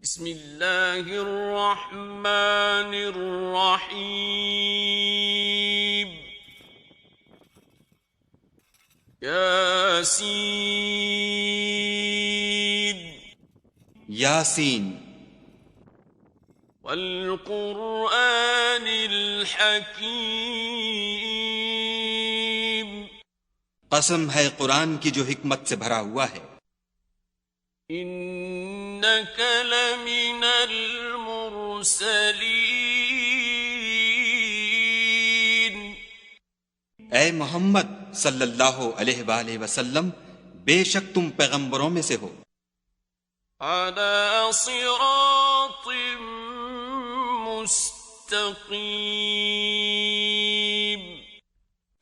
بسم اللہ الرحمن الرحیم یاسین یاسین والقرآن الحکیم قسم ہے قرآن کی جو حکمت سے بھرا ہوا ہے. انک لمن المرسلین اے محمد صلی اللہ علیہ وآلہ وسلم، بے شک تم پیغمبروں میں سے ہو. علی صراط مستقیم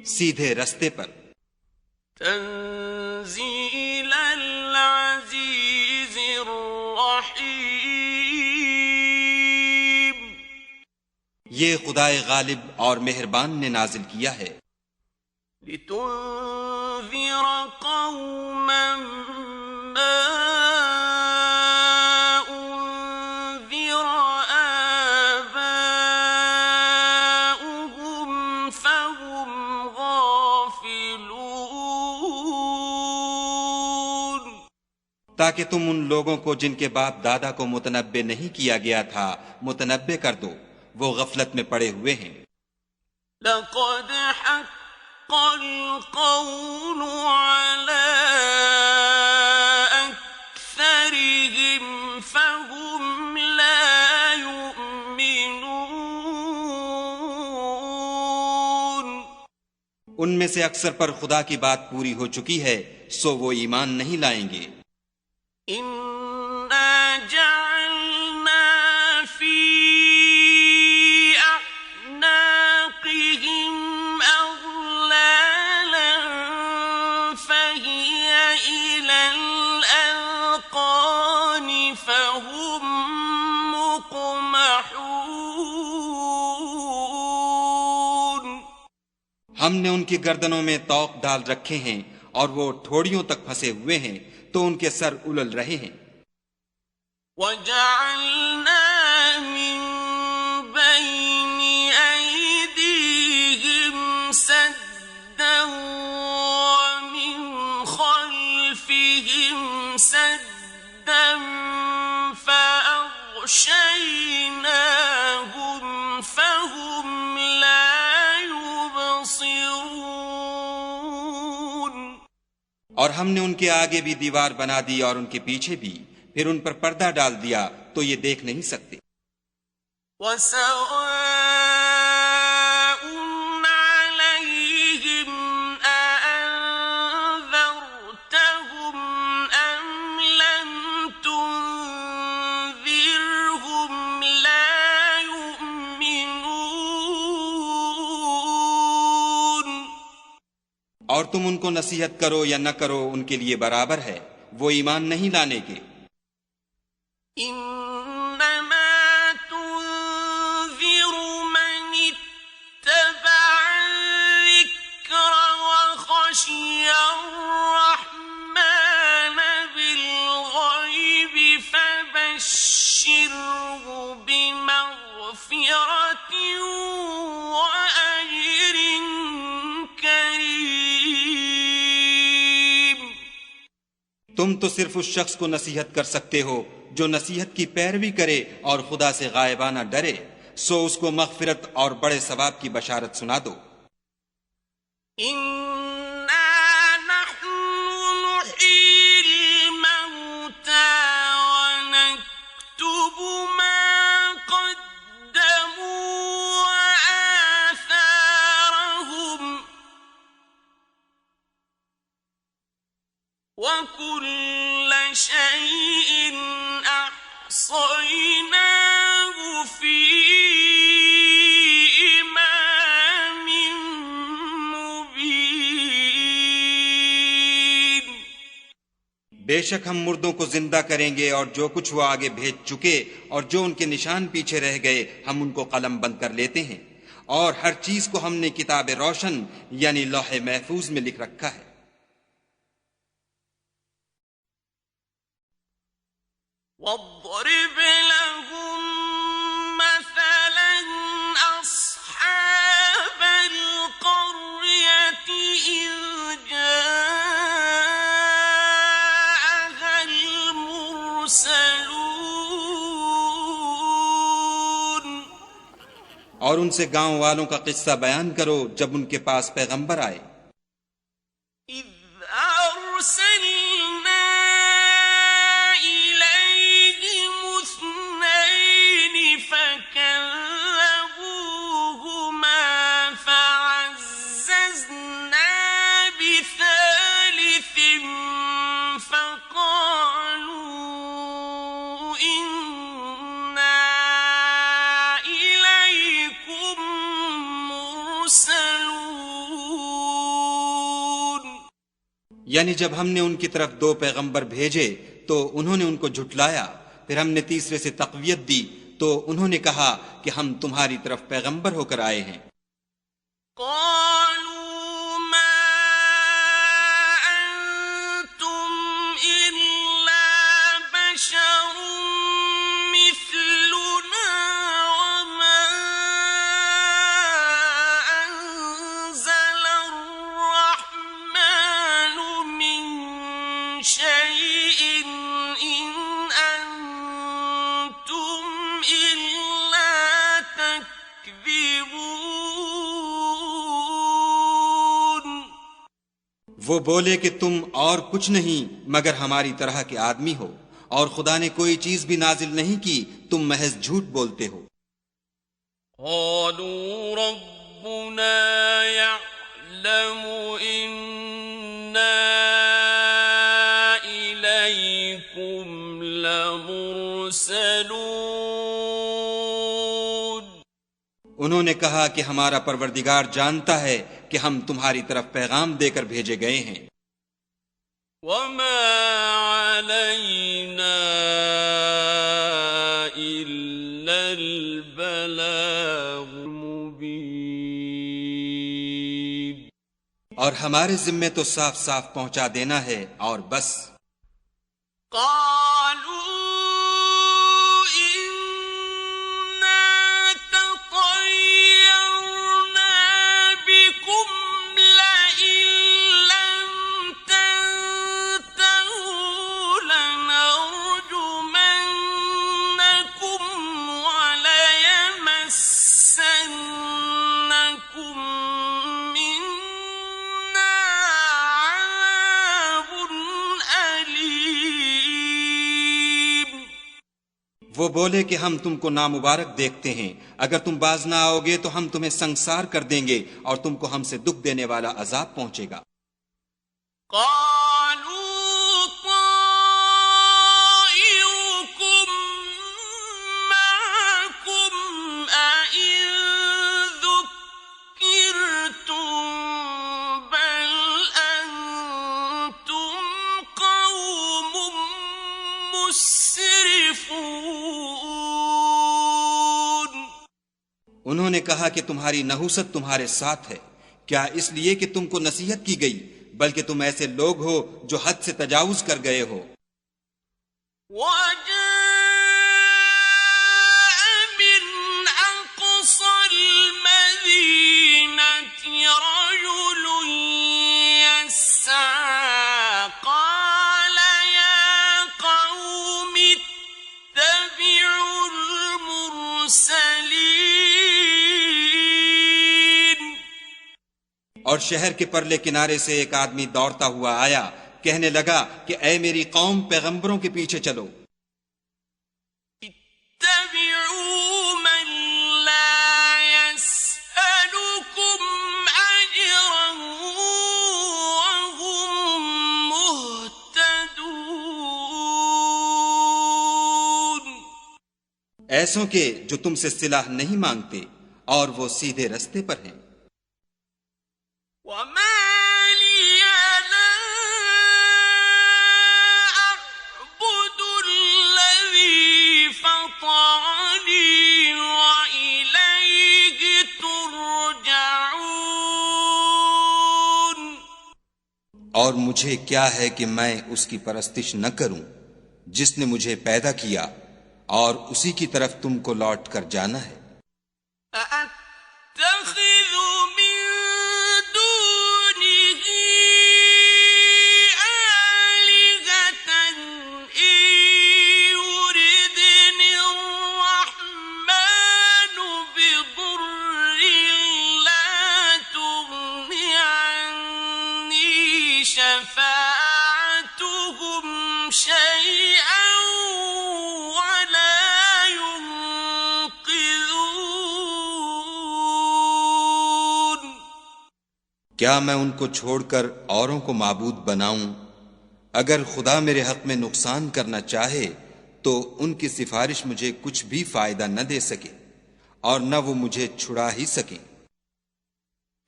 سیدھے رستے پر. تنزیل العزیز الرحیم یہ خدائے غالب اور مہربان نے نازل کیا ہے. لتنذر قوما ما انذر آباؤهم فهم غافلون تاکہ تم ان لوگوں کو جن کے باپ دادا کو متنبع نہیں کیا گیا تھا متنبع کر دو، وہ غفلت میں پڑے ہوئے ہیں. لقد حق القول على أكثرهم فهم لا يؤمنون ان میں سے اکثر پر خدا کی بات پوری ہو چکی ہے، سو وہ ایمان نہیں لائیں گے. إنا جعلنا في أعناقهم أغلالا فهي إلى الأذقان فهم مقمحون ہم نے ان کی گردنوں میں طوق ڈال رکھے ہیں اور وہ ٹھوڑیوں تک پھنسے ہوئے ہیں تو ان کے سر الل رہے ہیں. وَجَعَلْنَا مِن بَيْنِ أَيْدِيهِمْ سَدًّا وَمِنْ خَلْفِهِمْ سَدًّا فَأَغْشَيْنَاهُمْ فَهُمْ لَا يُبْصِرُونَ اور ہم نے ان کے آگے بھی دیوار بنا دی اور ان کے پیچھے بھی، پھر ان پر پردہ ڈال دیا تو یہ دیکھ نہیں سکتے. وَسَوَاءٌ عَلَيْهِمْ أَأَنذَرْتَهُمْ أَمْ لَمْ تُنذِرْهُمْ لَا يُؤْمِنُونَ اور تم ان کو نصیحت کرو یا نہ کرو ان کے لیے برابر ہے، وہ ایمان نہیں لانے کے. إنما تنذر من اتبع الذكر وخشي الرحمن بالغيب فبشره بمغفرة وأجر كريم. تم تو صرف اس شخص کو نصیحت کر سکتے ہو جو نصیحت کی پیروی کرے اور خدا سے غائبانہ ڈرے، سو اس کو مغفرت اور بڑے ثواب کی بشارت سنا دو. إنا نحن نحيي الموتى ونكتب ما قدموا وآثارهم وكل شيء أحصيناه في إمام مبين. بے شک ہم مردوں کو زندہ کریں گے اور جو کچھ وہ آگے بھیج چکے اور جو ان کے نشان پیچھے رہ گئے ہم ان کو قلم بند کر لیتے ہیں، اور ہر چیز کو ہم نے کتاب روشن یعنی لوح محفوظ میں لکھ رکھا ہے. واضرب اور ان سے گاؤں والوں کا قصہ بیان کرو جب ان کے پاس پیغمبر آئے۔ إذ أرسلنا إليهم اثنين فكذبوهما فعززنا بثالث فقالوا إنا إليكم مرسلون۔ یعنی جب ہم نے ان کی طرف 2 پیغمبر بھیجے تو انہوں نے ان کو جھٹلایا، پھر ہم نے تیسرے سے تقویت دی تو انہوں نے کہا کہ ہم تمہاری طرف پیغمبر ہو کر آئے ہیں۔ قالوا ما أنتم إلا بشر مثلنا وما أنزل الرحمن من شيء إن أنتم إلا تكذبون۔ وہ بولے کہ تم اور کچھ نہیں مگر ہماری طرح کے آدمی ہو، اور خدا نے کوئی چیز بھی نازل نہیں کی، تم محض جھوٹ بولتے ہو۔ قالوا ربنا يعلم إنا إليكم لمرسلون۔ انہوں نے کہا کہ ہمارا پروردگار جانتا ہے کہ ہم تمہاری طرف پیغام دے کر بھیجے گئے ہیں۔ وما علينا إلا البلاغ المبين۔ اور ہمارے ذمے تو صاف صاف پہنچا دینا ہے اور بس۔ قالوا إنا تطيرنا بكم لئن لم تنتهوا لنرجمنكم وليمسنكم منا عذاب أليم۔ وہ بولے کہ ہم تم کو نامبارک دیکھتے ہیں، اگر تم باز نہ آؤ گے تو ہم تمہیں سنگسار کر دیں گے اور تم کو ہم سے دکھ دینے والا عذاب پہنچے گا۔ قالوا طائركم معكم أئن ذكرتم بل أنتم قوم مسرفون۔ انہوں نے کہا کہ تمہاری نحوست تمہارے ساتھ ہے، کیا اس لیے کہ تم کو نصیحت کی گئی، بلکہ تم ایسے لوگ ہو جو حد سے تجاوز کر گئے ہو۔ وجاء من أقصى المدينة رجل يسعى قال يا قوم اتبعوا المرسلين۔ اور شہر کے پرلے کنارے سے ایک آدمی دوڑتا ہوا آیا، کہنے لگا کہ اے میری قوم، پیغمبروں کے پیچھے چلو۔ اتبعوا من لا يسألكم أجرا وهم مهتدون۔ ایسوں کے جو تم سے صلہ نہیں مانگتے اور وہ سیدھے رستے پر ہیں۔ وما لي لا أعبد الذي فطرني وإليه ترجعون۔ اور مجھے کیا ہے کہ میں اس کی پرستش نہ کروں جس نے مجھے پیدا کیا، اور اسی کی طرف تم کو لوٹ کر جانا ہے۔ أأتخذ من دونه آلهة إن يردني الرحمن بضر کیا میں ان کو چھوڑ کر اوروں کو معبود بناؤں؟ اگر خدا میرے حق میں نقصان کرنا چاہے تو ان کی سفارش مجھے کچھ بھی فائدہ نہ دے سکے اور نہ وہ مجھے چھڑا ہی سکیں۔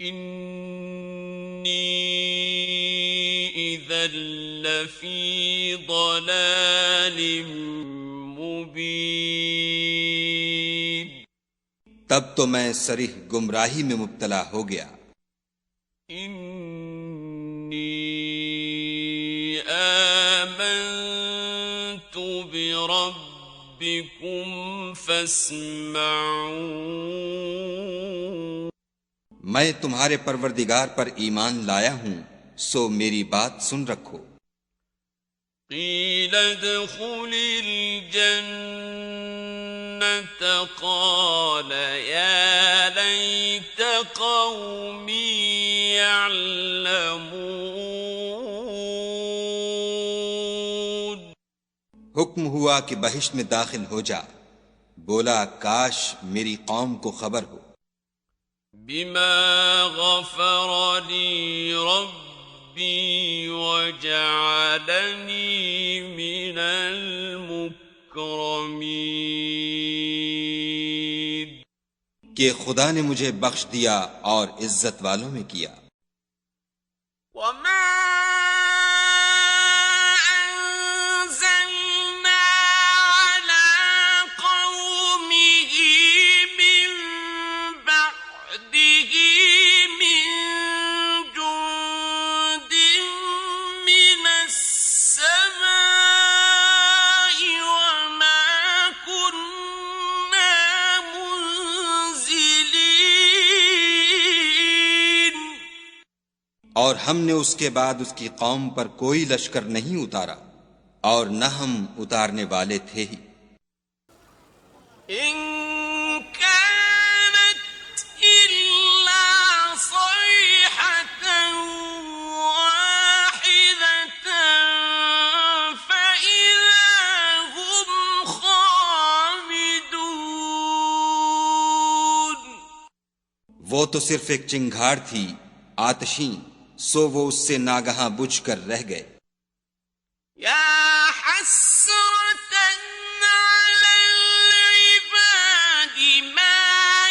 انی اذا لفی ضلال مبین، تب تو میں صریح گمراہی میں مبتلا ہو گیا۔ انی آمنت بربکم فاسمعون، میں تمہارے پروردگار پر ایمان لایا ہوں، سو میری بات سن رکھو۔ قیل ادخل الجنة قال یا لیت قومی یعلمون، حکم ہوا کہ بہشت میں داخل ہو جا، بولا کاش میری قوم کو خبر ہو۔ بما غفر لی ربی وجعلنی من المکرمین، کہ خدا نے مجھے بخش دیا اور عزت والوں میں کیا۔ وما أنزلنا على قومه من بعده من جند من السماء وما كنا منزلين، اور ہم نے اس کے بعد اس کی قوم پر کوئی لشکر نہیں اتارا اور نہ ہم اتارنے والے تھے ہی۔ إن كانت إلا صيحة واحدة فإذا هم خامدون، وہ تو صرف ایک چنگھاڑ تھی آتشیں، سو وہ اس سے ناگہاں بجھ کر رہ گئے۔ يا حسرة على العباد ما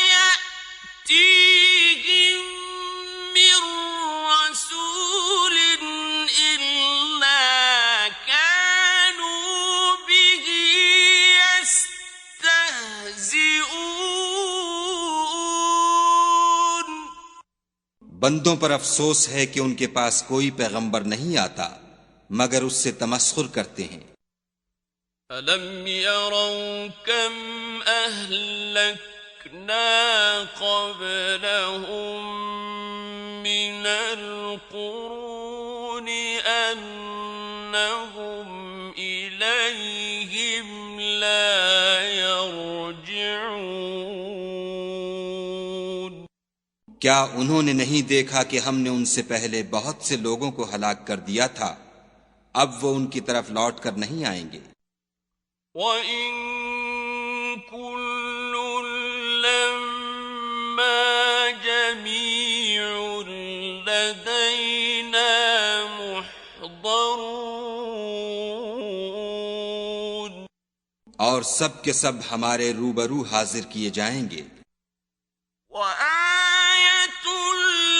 يأتيهم من رسول إلا كانوا به يستهزئون، بندوں پر افسوس ہے کہ ان کے پاس کوئی پیغمبر نہیں آتا مگر اس سے تمسخر کرتے ہیں۔ أَلَمْ يَرَوْا كَمْ أَهْلَكْنَا قَبْلَهُمْ مِنَ الْقُرُونِ أَنَّهُمْ إِلَيْهِمْ لَا يَرْجِعُونَ، کیا انہوں نے نہیں دیکھا کہ ہم نے ان سے پہلے بہت سے لوگوں کو ہلاک کر دیا تھا، اب وہ ان کی طرف لوٹ کر نہیں آئیں گے۔ وَإِن كُلٌّ لَّمَّا جَمِيعٌ لَّدَيْنَا مُحْضَرُونَ، اور سب کے سب ہمارے روبرو حاضر کیے جائیں گے۔ وَآيَةٌ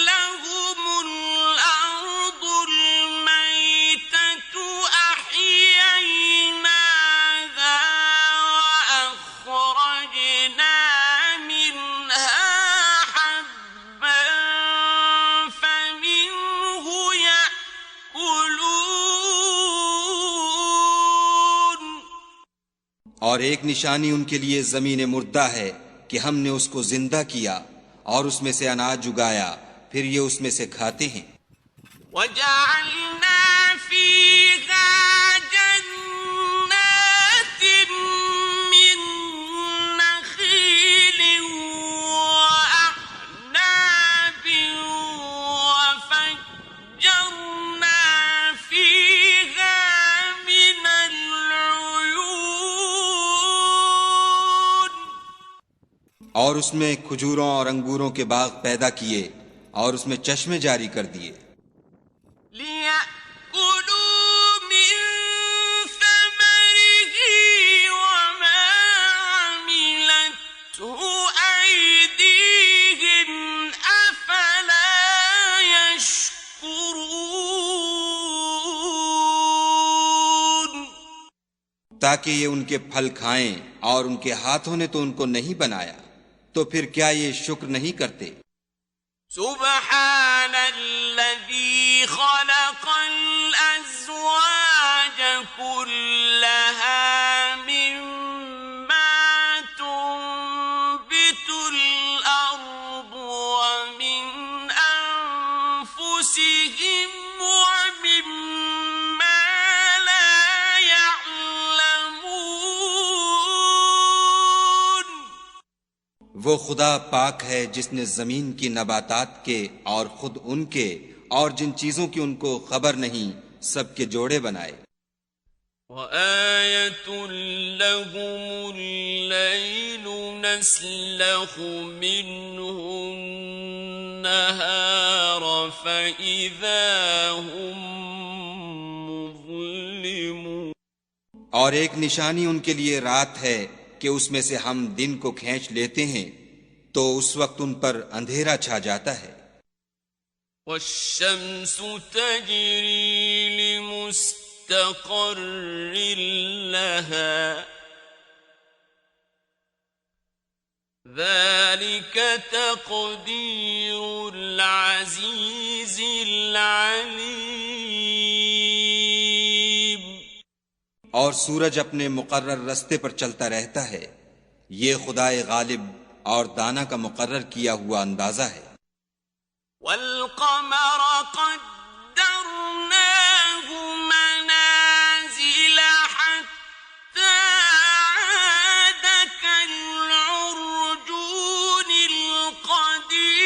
لَّهُمُ الْأَرْضُ الْمَيْتَةُ أَحْيَيْنَاهَا وَأَخْرَجْنَا مِنْهَا حَبًّا فَمِنْهُ يَأْكُلُونَ، اور ایک نشانی ان کے لیے زمین مردہ ہے کہ ہم نے اس کو زندہ کیا اور اس میں سے اناج اگایا، پھر یہ اس میں سے کھاتے ہیں۔ وَجَعَلْنَا فِيهَا جَنَّاتٍ مِّن نَّخِيلٍ وَأَعْنَابٍ وَفَجَّرْنَا فِيهَا مِنَ الْعُيُونِ، اور اس میں کھجوروں اور انگوروں کے باغ پیدا کیے اور اس میں چشمے جاری کر دیے لِيَأْكُلُوا مِن ثَمَرِهِ وَمَا عَمِلَتْهُ أَيْدِيهِمْ أَفَلَا يَشْكُرُونَ تاکہ یہ ان کے پھل کھائیں، اور ان کے ہاتھوں نے تو ان کو نہیں بنایا، تو پھر کیا یہ شکر نہیں کرتے؟ سبحان الذي خلق الأزواج كلها مما تنبت الأرض ومن أنفسهم ومما لا يعلمون وہ خدا پاک ہے جس نے زمین کی نباتات کے اور خود ان کے اور جن چیزوں کی ان کو خبر نہیں سب کے جوڑے بنائے۔ وَآيَةٌ لَهُمُ اللَّيْلُ نَسْلَخُ مِنْهُ النَّهَارَ فَإِذَا هُمْ مُظْلِمُونَ اور ایک نشانی ان کے لیے رات ہے کہ اس میں سے ہم دن کو کھینچ لیتے ہیں تو اس وقت ان پر اندھیرا چھا جاتا ہے۔ وَالشَّمْسُ تَجْرِي لِمُسْتَقَرٍّ لَهَا ذَلِكَ تَقْدِيرُ الْعَزِيزِ الْعَلِيمِ اور سورج اپنے مقرر رستے پر چلتا رہتا ہے، یہ خدائے غالب اور دانا کا مقرر کیا ہوا اندازہ ہے۔ وَالْقَمَرَ قَدَّرْنَاهُ مَنَازِلَ حَتَّى عَادَ كَالْعُرْجُونِ الْقَدِيمِ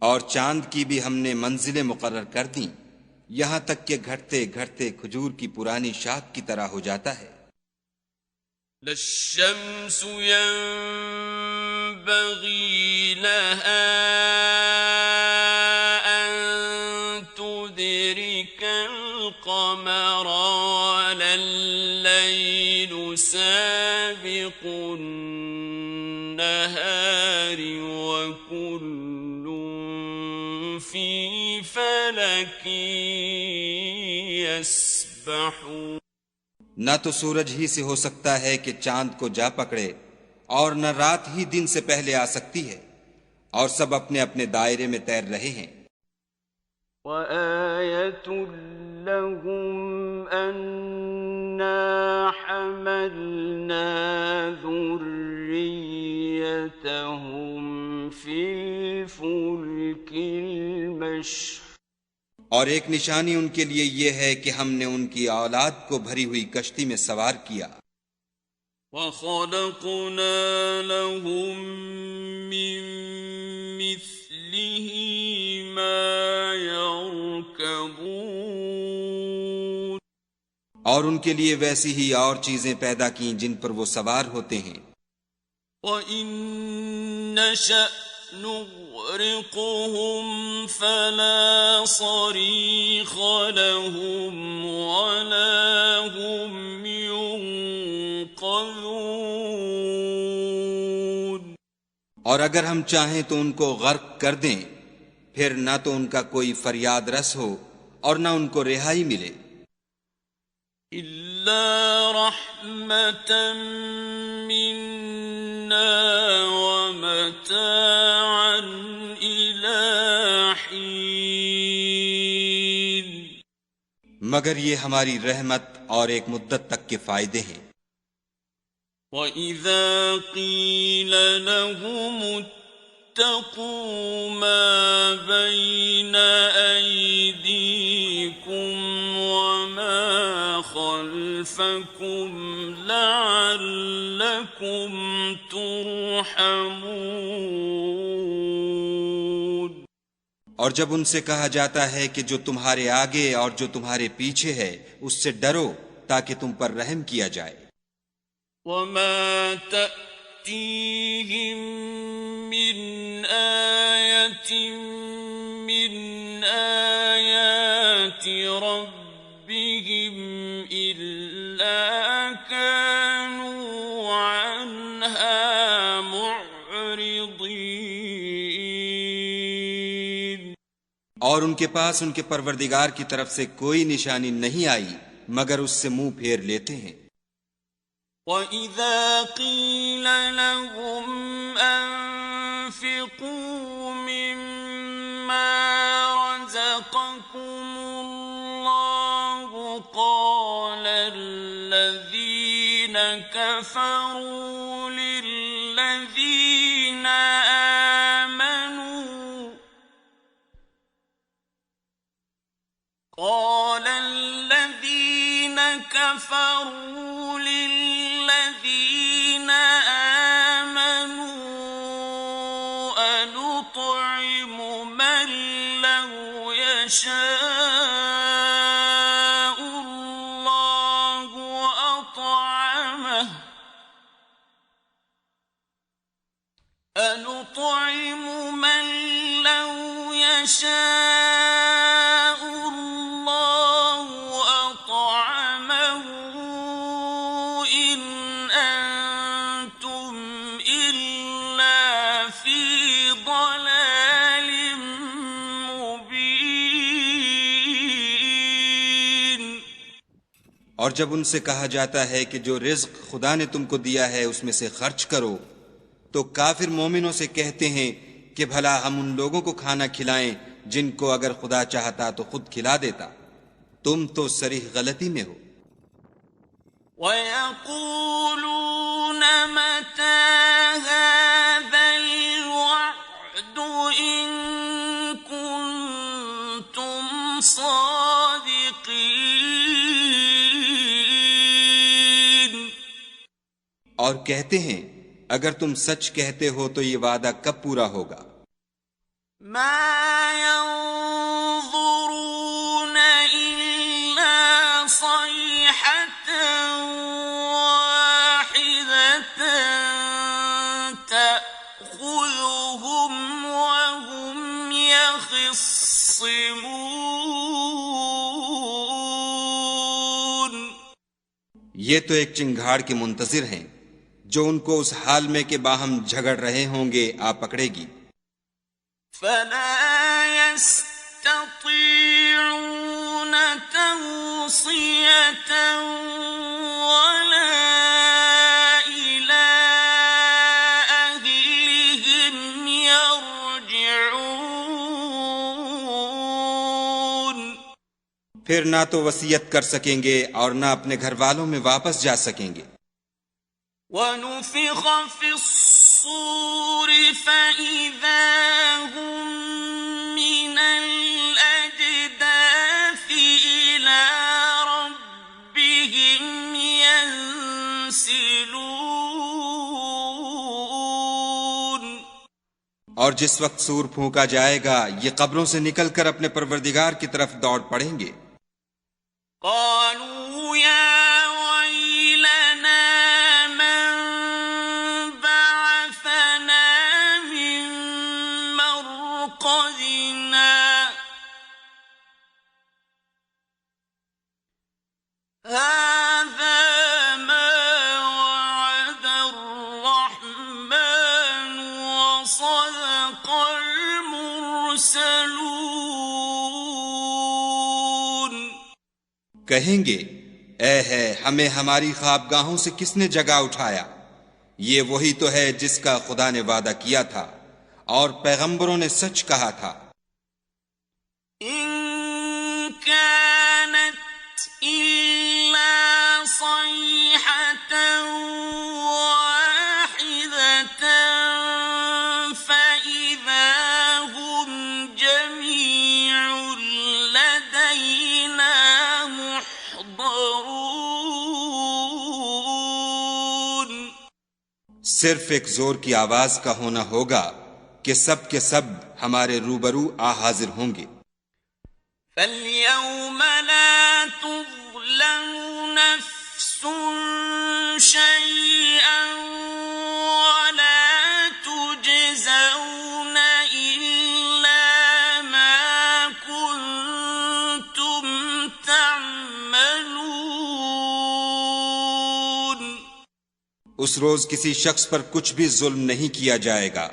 اور چاند کی بھی ہم نے منزلیں مقرر کر دیں، یہاں تک کہ گھٹتے گھٹتے کھجور کی پرانی شاخ کی طرح ہو جاتا ہے۔ لَلشَّمْسُ يَنبَغِي لَهَا أَن تُدْرِكَ الْقَمَرَ وَلَا اللَّيْلُ سَابِقُ النَّهَارِ وَكُلٌّ فِي فَلَكٍ يَسْبَحُونَ نہ تو سورج ہی سے ہو سکتا ہے کہ چاند کو جا پکڑے، اور نہ رات ہی دن سے پہلے آ سکتی ہے، اور سب اپنے اپنے دائرے میں تیر رہے ہیں۔ وَآيَةٌ لَهُمْ أَنَّا حَمَلْنَا ذُرِّيَّتَهُمْ فِي الْفُلْكِ الْمَشْحُونِ اور ایک نشانی ان کے لیے یہ ہے کہ ہم نے ان کی اولاد کو بھری ہوئی کشتی میں سوار کیا۔ وَخَلَقْنَا لَهُم مِّن مِّثْلِهِ مَا يَرْكَبُونَ اور ان کے لیے ویسی ہی اور چیزیں پیدا کیں جن پر وہ سوار ہوتے ہیں۔ وَإِن نَّشَأْ نُغْرِقْهُمْ فَلَا صَرِيخَ لَهُمْ وَلَا هُمْ يُنقَذُونَ اور اگر ہم چاہیں تو ان کو غرق کر دیں، پھر نہ تو ان کا کوئی فریاد رس ہو اور نہ ان کو رہائی ملے۔ إِلَّا رَحْمَةً مِّنَّا وَمَتَاعًا إِلَىٰ حِينٍ مگر یہ ہماری رحمت اور ایک مدت تک کے فائدے ہیں۔ وَإِذَا قِيلَ لَهُمُ اتَّقُوا مَا بَيْنَ أَيْدِيكُمْ وَمَا خَلْفَكُمْ لَعَلَّكُمْ تُرْحَمُونَ اور جب ان سے کہا جاتا ہے کہ جو تمہارے آگے اور جو تمہارے پیچھے ہے اس سے ڈرو تاکہ تم پر رحم کیا جائے۔ وَمَا تَأْتِيهِم تأتيهم من آية من آيات ربهم إلا كانوا عنها معرضين. اور ان کے پاس ان کے پروردگار کی طرف سے کوئی نشانی نہیں آئی مگر اس سے منہ پھیر لیتے ہیں. وَإِذَا قِيلَ لَهُمْ أَنفِقُوا مِمَّا رَزَقَكُمُ اللَّهُ قَالَ الَّذِينَ كَفَرُوا لِلَّذِينَ آمَنُوا أَنُطْعِمُ مَن لَّوْ يَشَاءُ اللَّهُ أَطْعَمَهُ أَنُطْعِمُ مَن لَّوْ يَشَاءُ اللَّهُ أَطْعَمَهُ إِنْ أَنتُمْ إِلَّا فِي ضَلَالٍ مُبِينٍ. اور جب ان سے کہا جاتا ہے کہ جو رزق خدا نے تم کو دیا ہے اس میں سے خرچ کرو تو کافر مومنوں سے کہتے ہیں کہ بھلا ہم ان لوگوں کو کھانا کھلائیں جن کو اگر خدا چاہتا تو خود کھلا دیتا. تم تو صریح غلطی میں ہو. وَيَقُولُونَ مَتَى هَذَا الْوَعْدُ إِن كُنتُمْ صَادِقِينَ. اور کہتے ہیں اگر تم سچ کہتے ہو تو یہ وعدہ کب پورا ہوگا؟ مَا يَنظُرُونَ إِلَّا صَيْحَةً وَاحِدَةً تَأْخُذُهُمْ وَهُمْ يَخِصِّمُونَ. یہ تو ایک چنگھاڑ کے منتظر ہیں جو ان کو اس حال میں کہ باہم جھگڑ رہے ہوں گے آ پکڑے گی. فَلَا يَسْتَطِيعُونَ تَوْصِيَةً وَلَا إِلَىٰ أَهْلِهِمْ يَرْجِعُونَ. پھر نہ تو وصیت کر سکیں گے اور نہ اپنے گھر والوں میں واپس جا سکیں گے. وَنُفِخَ فِي الصُّورِ فَإِذَا هُم مِّنَ الْأَجْدَاثِ إِلَىٰ رَبِّهِمْ يَنسِلُونَ. اور جس وقت سور پھونکا جائے گا یہ قبروں سے نکل کر اپنے پروردگار کی طرف دوڑ پڑیں گے. قالوا يا ويلنا من بعثنا من مرقدنا هذا ما وعد الرحمن وصدق المرسلون. کہیں گے اے ہے ہمیں ہماری خوابگاہوں سے کس نے جگا اٹھایا. یہ وہی تو ہے جس کا خدا نے وعدہ کیا تھا اور پیغمبروں نے سچ کہا تھا. إن كانت إلا صيحة واحدة فإذا هم جميع لدينا محضرون. صرف ایک زور کی آواز کا ہونا ہوگا کہ سب کے سب ہمارے روبرو آ حاضر ہوں گے. فَالْيَوْمَ لَا تُظْلَمُ نَفْسٌ شَيْئًا اس روز کسی شخص پر کچھ بھی ظلم نہیں کیا جائے گا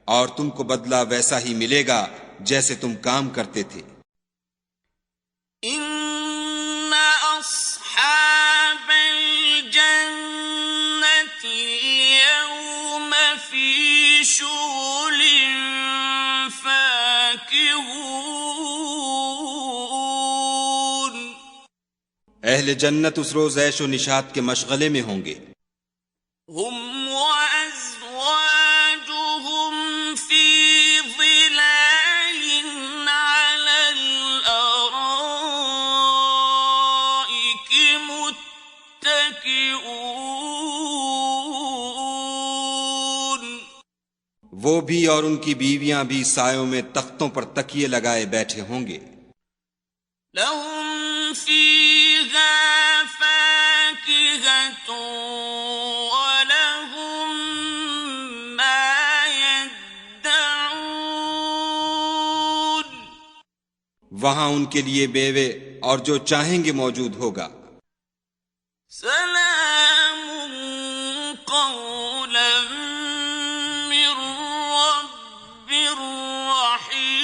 اور تم کو بدلہ ویسا ہی ملے گا جیسے تم کام کرتے تھے۔ ان اصحاب الجنة اليوم في شغل فاكهون، اہل جنت اس روز عیش و نشاط کے مشغلے میں ہوں گے۔ هم وازواجهم في ظلال على الارائك متكئون، وہ بھی اور ان کی بیویاں بھی سایوں میں تختوں پر تکیے لگائے بیٹھے ہوں گے۔ لهم فيها فاكهة ولهم ما يدعون، وہاں ان کے لیے بیوے اور جو چاہیں گے موجود ہوگا۔ سلام قولا من رب رحيم،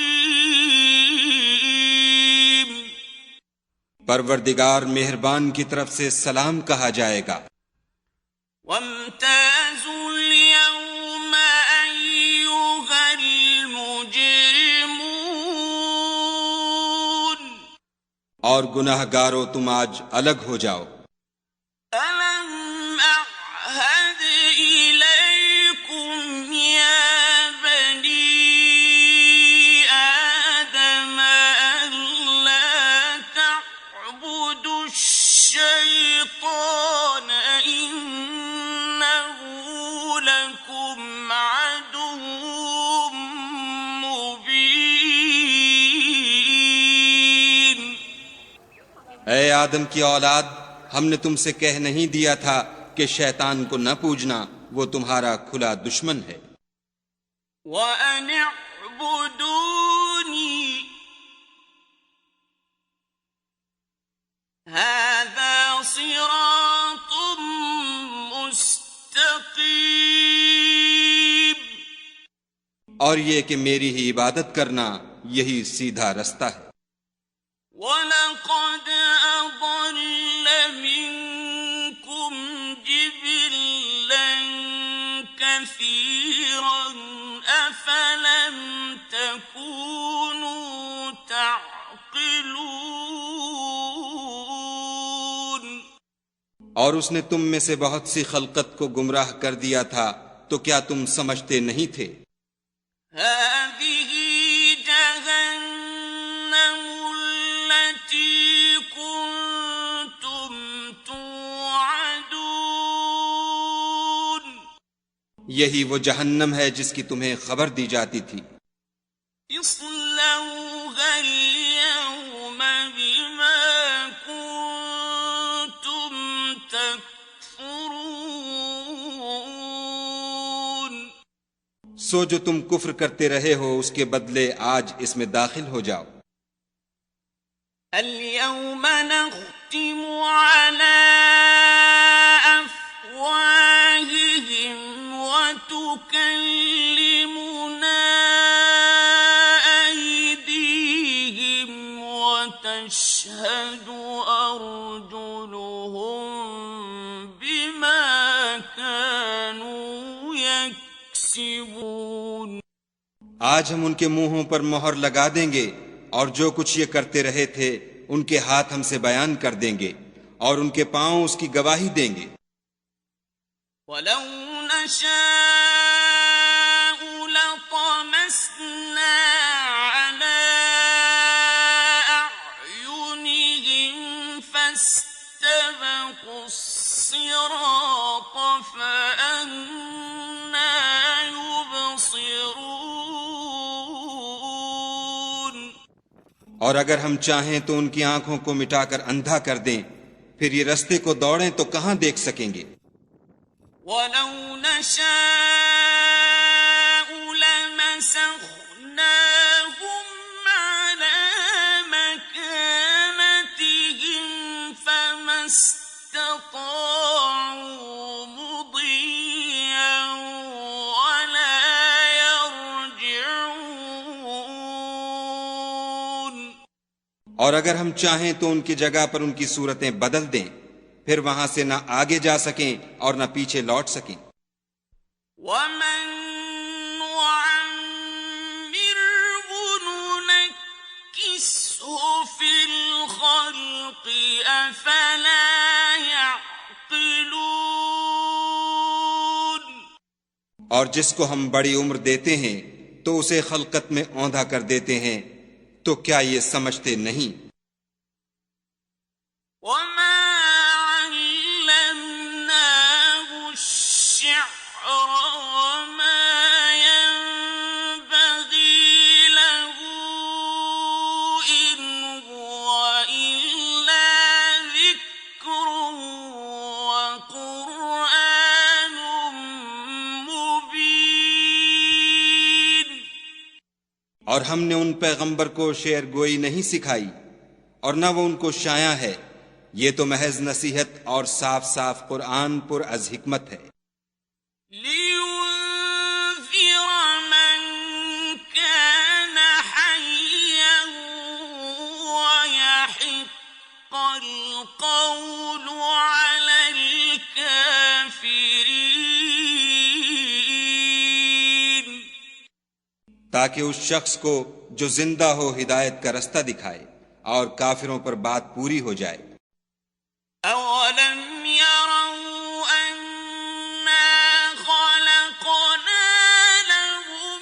پروردگار مہربان کی طرف سے سلام کہا جائے گا۔ وامتازوا اليوم أيها المجرمون، اور گناہ گارو تم آج الگ ہو جاؤ۔ ألم أعهد إليكم يا بني آدم ألا تعبدوا الشيطان إنه لكم عدو مبين، اے آدم کی اولاد، ہم نے تم سے کہہ نہیں دیا تھا کہ شیطان کو نہ پوجنا، وہ تمہارا کھلا دشمن ہے۔ وَأَنِ اعْبُدُونِي هَذَا صِرَاطٌ مُسْتَقِيمٌ، اور یہ کہ میری ہی عبادت کرنا یہی سیدھا رستہ ہے۔ وَلَقَدْ أَضَلَّ مِنكُمْ جِبِلًّا كَثِيرًا أَفَلَمْ تَكُونُوا تَعْقِلُونَ، اور اس نے تم میں سے بہت سی خلقت کو گمراہ کر دیا تھا، تو کیا تم سمجھتے نہیں تھے؟ هَذِهِ جَهَنَّمُ الَّتِي كُنتُمْ تُوعَدُونَ، یہی وہ جہنم ہے جس کی تمہیں خبر دی جاتی تھی۔ اصلوها اليوم بما كنتم تكفرون، سو جو تم کفر کرتے رہے ہو اس کے بدلے آج اس میں داخل ہو جاؤ۔ اليوم نختم على أفواههم وتكلمنا أيديهم وتشهد أرجلهم بما كانوا يكسبون، آج ہم ان کے منہوں پر مہر لگا دیں گے اور جو کچھ یہ کرتے رہے تھے ان کے ہاتھ ہم سے بیان کر دیں گے اور ان کے پاؤں اس کی گواہی دیں گے۔ وَلَوْ نَشَاءُ لَطَمَسْنَا عَلَىٰ أَعْيُنِهِمْ فَاسْتَبَقُوا الصِّرَاطَ فَأَنَّىٰ يُبْصِرُونَ، اور اگر ہم چاہیں تو ان کی آنکھوں کو مٹا کر اندھا کر دیں، پھر یہ رستے کو دوڑیں تو کہاں دیکھ سکیں گے۔ وَلَوْ نَشَاءُ لَمَسَخْنَاهُمْ عَلَىٰ مَكَانَتِهِمْ فَمَا اسْتَطَاعُوا مُضِيًّا، اور اگر ہم چاہیں تو ان کی جگہ پر ان کی صورتیں بدل دیں، پھر وہاں سے نہ آگے جا سکیں اور نہ پیچھے لوٹ سکیں۔ ومن نعمره ننكسه في الخلق أفلا يعقلون۔ اور جس کو ہم بڑی عمر دیتے ہیں تو اسے خلقت میں اوندھا کر دیتے ہیں، تو کیا یہ سمجھتے نہیں؟ وما علمناه الشعر وما ينبغي له إن هو إلا ذكر وقرآن مبين۔ اور ہم نے ان پیغمبر کو شعر گوئی نہیں سکھائی اور نہ وہ ان کو شایع ہے، یہ تو محض نصیحت اور صاف صاف قرآن پر از حکمت ہے۔ لِيُنذِرَ مَن كَانَ حَيًّا وَيَحِقَّ الْقَوْلُ عَلَى الْكَافِرِينَ۔ تاکہ اس شخص کو جو زندہ ہو ہدایت کا رستہ دکھائے اور کافروں پر بات پوری ہو جائے۔ أَوَلَمْ يَرَوْا أَنَّا خَلَقْنَا لَهُم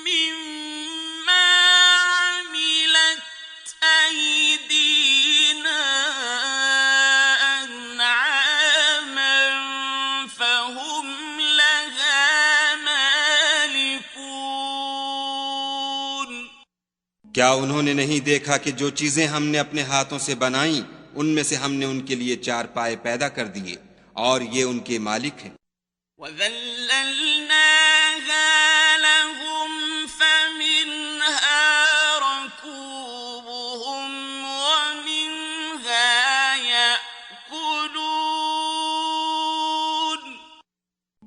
مِّمَّا عَمِلَتْ أَيْدِينَا أَنْعَامًا فَهُمْ لَهَا مَالِكُونَ۔ کیا انہوں نے نہیں دیکھا کہ جو چیزیں ہم نے اپنے ہاتھوں سے بنائیں ان میں سے ہم نے ان کے لیے چار پائے پیدا کر دیے اور یہ ان کے مالک ہیں۔ وَذَلَّلْنَاهَا لَهُمْ فَمِنْهَا رَكُوبُهُمْ وَمِنْهَا يَأْكُلُونَ۔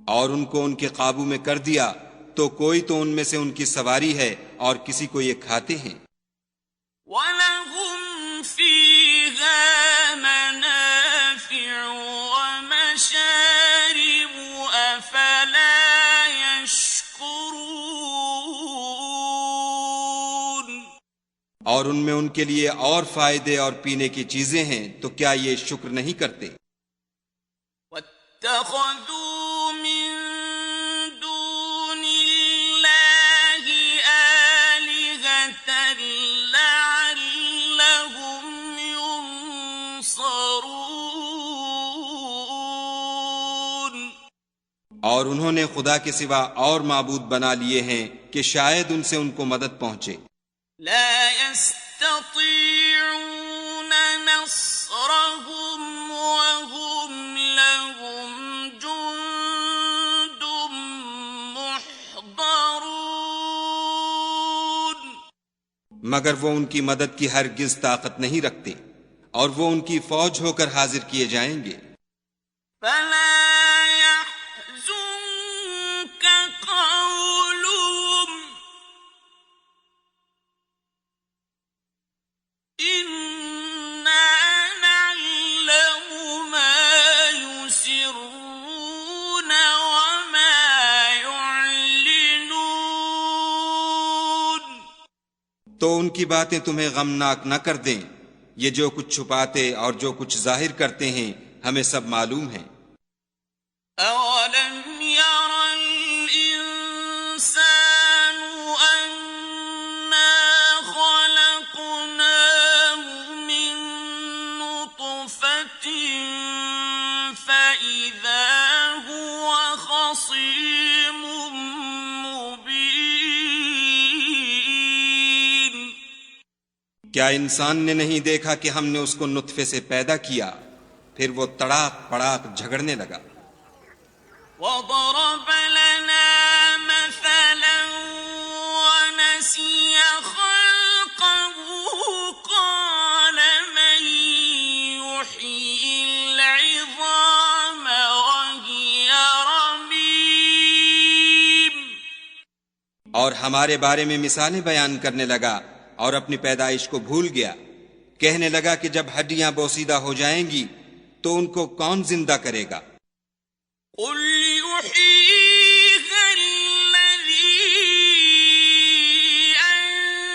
اور ان کو ان کے قابو میں کر دیا تو کوئی تو ان میں سے ان کی سواری ہے اور کسی کو یہ کھاتے ہیں۔ وَلَهُمْ فِيهَا مَنَافِعُ وَمَشَارِبُ أَفَلَا يَشْكُرُونَ۔ اور ان میں ان کے لیے اور فائدے اور پینے کی چیزیں ہیں تو کیا یہ شکر نہیں کرتے؟ وَاتَّخَذُوا مِن دُونِ اللَّهِ آلِهَةً لَعَلَّهُمْ يُنصَرُونَ۔ اور انہوں نے خدا کے سوا اور معبود بنا لیے ہیں کہ شاید ان سے ان کو مدد پہنچے۔ لا يستطيعون نصرهم وهم لهم جند محضرون۔ مگر وہ ان کی مدد کی ہرگز طاقت نہیں رکھتے اور وہ ان کی فوج ہو کر حاضر کیے جائیں گے۔ فلا يحزنك قولهم إنا نعلم ما يسرون وما يعلنون۔ تو ان کی باتیں تمہیں غمناک نہ کر دیں، یہ جو کچھ چھپاتے اور جو کچھ ظاہر کرتے ہیں ہمیں سب معلوم ہے۔ أَوَلَمْ يَرَ الْإِنسَانُ أَنَّا خَلَقْنَاهُ مِن نُّطْفَةٍ فَإِذَا هُوَ خَصِيمٌ مُّبِينٌ۔ کیا انسان نے نہیں دیکھا کہ ہم نے اس کو نطفے سے پیدا کیا، پھر وہ تڑاک پڑاک جھگڑنے لگا۔ وَضَرَبَ لَنَا مَثَلًا وَنَسِيَ خَلْقَهُ قَالَ مَن يُحْيِي الْعِظَامَ وَهِيَ رَمِيمٌ۔ اور ہمارے بارے میں مثالیں بیان کرنے لگا اور اپنی پیدائش کو بھول گیا. کہنے لگا کہ جب ہڈیاں بوسیدہ ہو جائیں گی تو ان کو کون زندہ کرے گا؟ قل يحييها الذي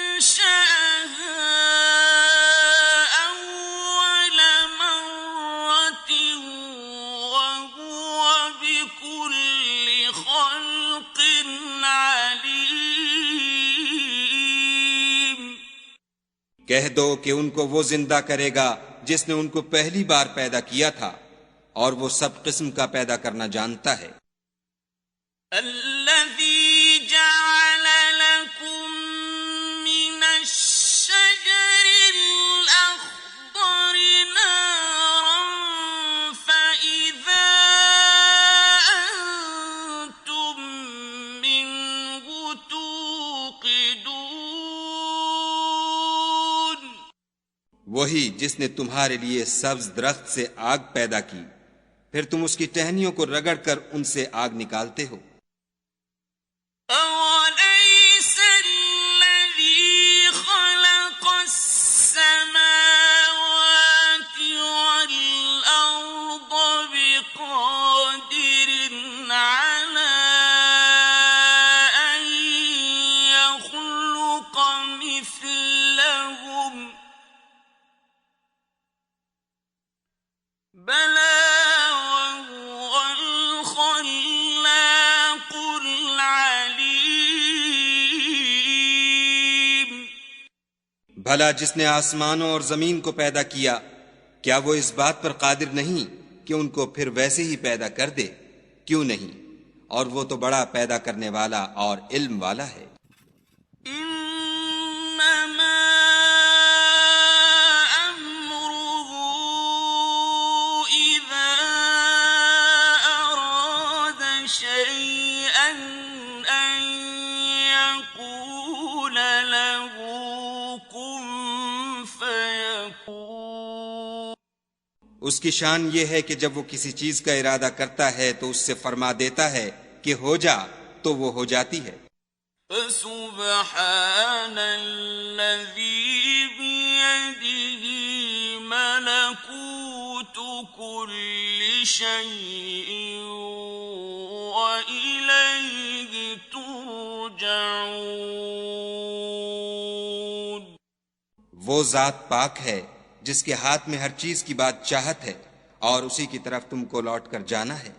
أنشأها أول مرة وهو بكل خلق عليم. کہہ دو کہ ان کو وہ زندہ کرے گا جس نے ان کو پہلی بار پیدا کیا تھا، اور وہ سب قسم کا پیدا کرنا جانتا ہے. الذي جعل لكم من الشجر الأخضر نارا فإذا أنتم منه توقدون. وہی جس نے تمہارے لیے سبز درخت سے آگ پیدا کی، پھر تم اس کی ٹہنیوں کو رگڑ کر ان سے آگ نکالتے ہو. أَوَلَيْسَ الَّذِي خَلَقَ السَّمَاوَاتِ وَالْأَرْضَ بِقَادِرٍ عَلَىٰ أَن يَخْلُقَ مِثْلَهُم ۚ بَلَىٰ وَهُوَ الْخَلَّاقُ الْعَلِيمُ. بھلا جس نے آسمانوں اور زمین کو پیدا کیا، کیا وہ اس بات پر قادر نہیں کہ ان کو پھر ویسے ہی پیدا کر دے؟ کیوں نہیں، اور وہ تو بڑا پیدا کرنے والا اور علم والا ہے. إنما أمره إذا أراد شيئا أن يقول له كن فيكون. اس کی شان یہ ہے کہ جب وہ کسی چیز کا ارادہ کرتا ہے تو اس سے فرما دیتا ہے کہ ہو جا، تو وہ ہو جاتی ہے. فسبحان الذي بيده ملكوت كل شيء وإليه ترجعون. وہ ذات پاک ہے جس کے ہاتھ میں ہر چیز کی بات چاہت ہے، اور اسی کی طرف تم کو لوٹ کر جانا ہے.